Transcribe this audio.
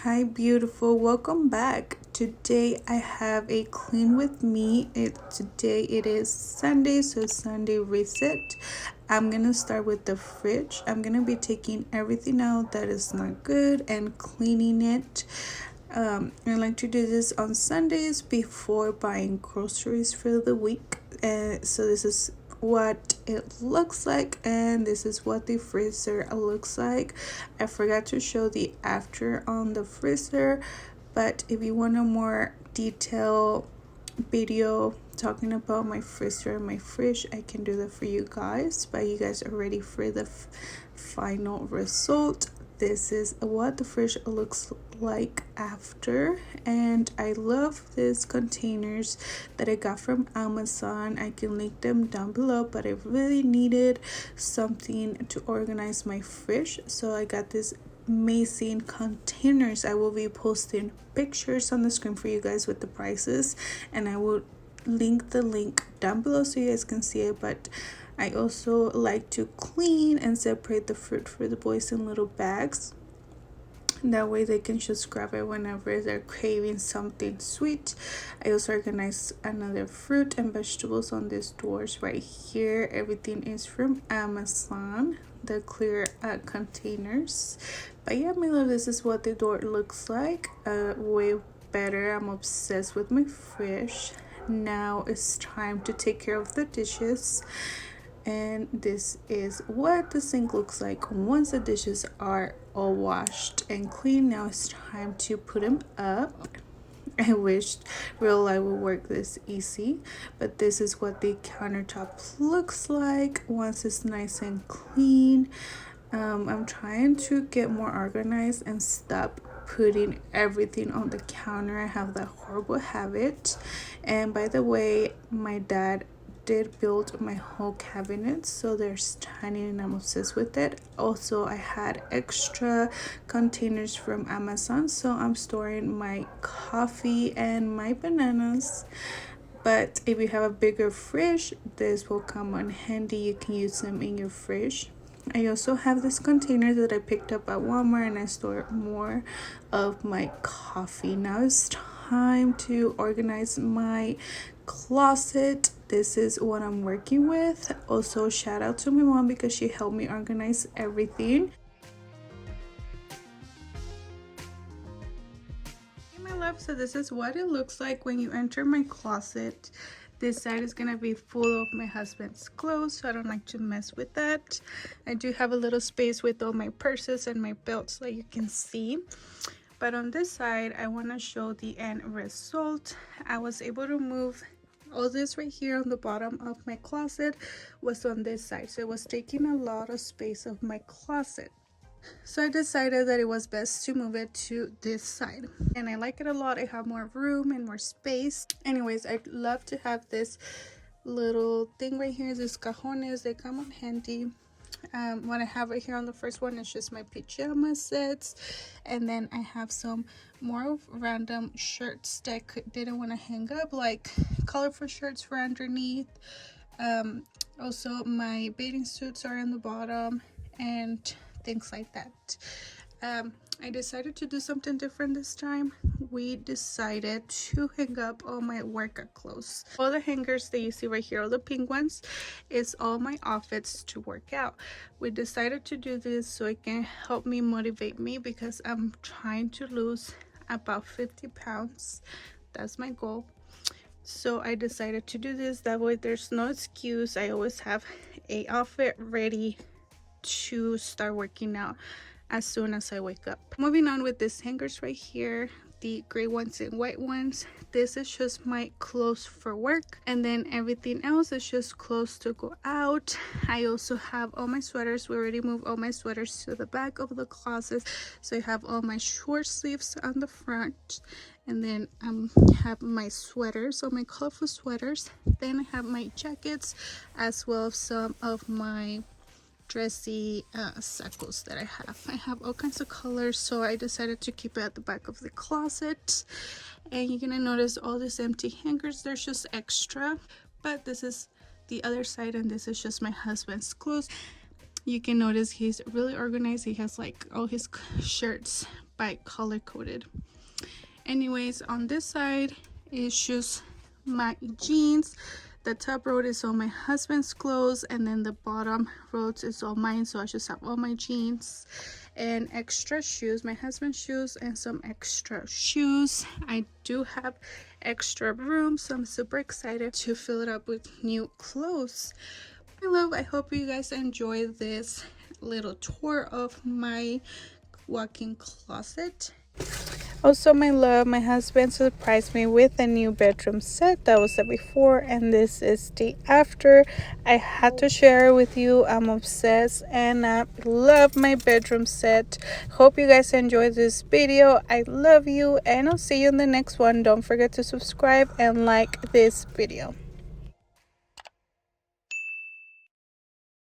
Hi beautiful, welcome back. Today I have a clean with me. Today it is Sunday, so Sunday reset. I'm gonna start with the fridge. I'm gonna be taking everything out that is not good and cleaning it. I like to do this on Sundays before buying groceries for the week. So this is what it looks like, and this is what the freezer looks like. I forgot to show the after on the freezer, but if you want a more detailed video talking about my freezer and my fridge, I can do that for you guys, but you guys are ready for the final result. This is what the fridge looks like after, and I love these containers that I got from Amazon. I can link them down below, but I really needed something to organize my fridge, so I got this amazing containers. I will be posting pictures on the screen for you guys with the prices, and I will link the link down below so you guys can see it. But I also like to clean and separate the fruit for the boys in little bags. That way they can just grab it whenever they're craving something sweet. I also organize another fruit and vegetables on these doors right here. Everything is from Amazon, the clear containers. But yeah, my love, this is what the door looks like. Way better. I'm obsessed with my fridge. Now it's time to take care of the dishes, and this is what the sink looks like once the dishes are all washed and clean. Now it's time to put them up. I wish real life would work this easy, but this is what the countertop looks like once it's nice and clean. I'm trying to get more organized and stop putting everything on the counter. I have that horrible habit. And by the way, my dad did build my whole cabinet, so they're tiny and I'm obsessed with it. Also, I had extra containers from Amazon, so I'm storing my coffee and my bananas. But if you have a bigger fridge, this will come in handy. You can use them in your fridge. I also have this container that I picked up at Walmart, and I store more of my coffee. Now it's time to organize my closet. This is what I'm working with. Also, shout out to my mom because she helped me organize everything. Hey my love, so this is what it looks like when you enter my closet. This side is gonna be full of my husband's clothes, so I don't like to mess with that. I do have a little space with all my purses and my belts that you can see. But on this side, I want to show the end result. I was able to move all this right here on the bottom of my closet was on this side, so it was taking a lot of space of my closet. So I decided that it was best to move it to this side, and I like it a lot. I have more room and more space. Anyways, I'd love to have this little thing right here, these cajones. They come in handy. What I have right here on the first one is just my pajama sets, and then I have some more random shirts that didn't want to hang up, like colorful shirts for underneath. Also my bathing suits are in the bottom and things like that. I decided to do something different this time. We decided to hang up all my workout clothes. All the hangers that you see right here, all the pink ones, is all my outfits to work out. We decided to do this so it can help me motivate me because I'm trying to lose about 50 pounds. That's my goal. So I decided to do this. That way there's no excuse. I always have a outfit ready to start working out as soon as I wake up. Moving on with these hangers right here, the gray ones and white ones. This is just my clothes for work, and then everything else is just clothes to go out. I also have all my sweaters. We already moved all my sweaters to the back of the closet, so I have all my short sleeves on the front, and then have my sweaters, all my colorful sweaters. Then I have my jackets, as well as some of my dressy sacos that I have. I have all kinds of colors, so I decided to keep it at the back of the closet. And you're gonna notice all these empty hangers, there's just extra, but this is the other side, and this is just my husband's clothes. You can notice he's really organized. He has like all his shirts by Color Coded. Anyways, on this side is just my jeans. The top row is all my husband's clothes, and then the bottom row is all mine. So I just have all my jeans and extra shoes, my husband's shoes, and some extra shoes. I do have extra room, so I'm super excited to fill it up with new clothes. My love, I hope you guys enjoy this little tour of my walk-in closet. Also, my love, my husband surprised me with a new bedroom set. That was the before, and this is the after. I had to share it with you. I'm obsessed and I love my bedroom set. Hope you guys enjoyed this video. I love you, and I'll see you in the next one. Don't forget to subscribe and like this video.